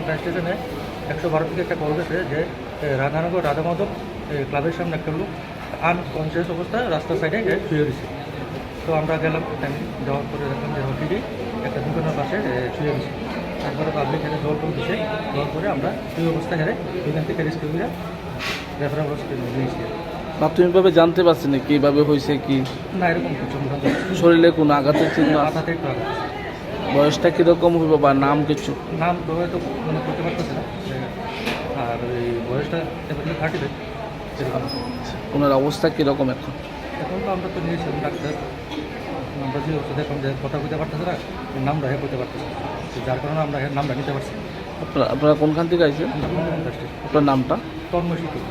Fire স্টেশনে 112 থেকে একটা কল গেছে যে রাধানগর রাধা মাধব ক্লাবের সামনে একটা লোক আনকনসিয়াস অবস্থায় রাস্তার সাইডে শুয়ে গেছে। তো আমরা গেলাম, যাওয়ার পরে দেখলাম যে অলরেডি একটা দোকানের পাশে শুয়ে গেছে। তারপরে পাবলিক হেরে জল করে দিছে, জল করে আমরা সেই অবস্থা হেরে এখান থেকে রেস্কিউ করে রেফারেল হসপিটালে নিয়েছি। প্রাথমিকভাবে জানতে পারছেন না কীভাবে হয়েছে কি? না, এরকম কিছু আমরা শরীরে কোনো আঘাতের চিহ্ন? মাথাতে একটু আঘাত। বয়সটা কীরকম হইব বা নাম কিছু? নাম তো হয়তো মনে করতে পারতেছে না, আর ওই বয়সটা এবার 30 সেরকম। ওনার অবস্থা কীরকম এখন? এখন তো আমরা তো নিয়েছিলাম ডাক্তার, আমরা যে ওষুধ এখন যে কথা বলতে পারতেছে না, নামটা হ্যাঁ করতে পারতেছে, যার কারণে আমরা নামটা নিতে পারছি। আপনারা কোনখান থেকে আইছেন? আমরা আপনার নামটা? তন্ময় শিক্ষক।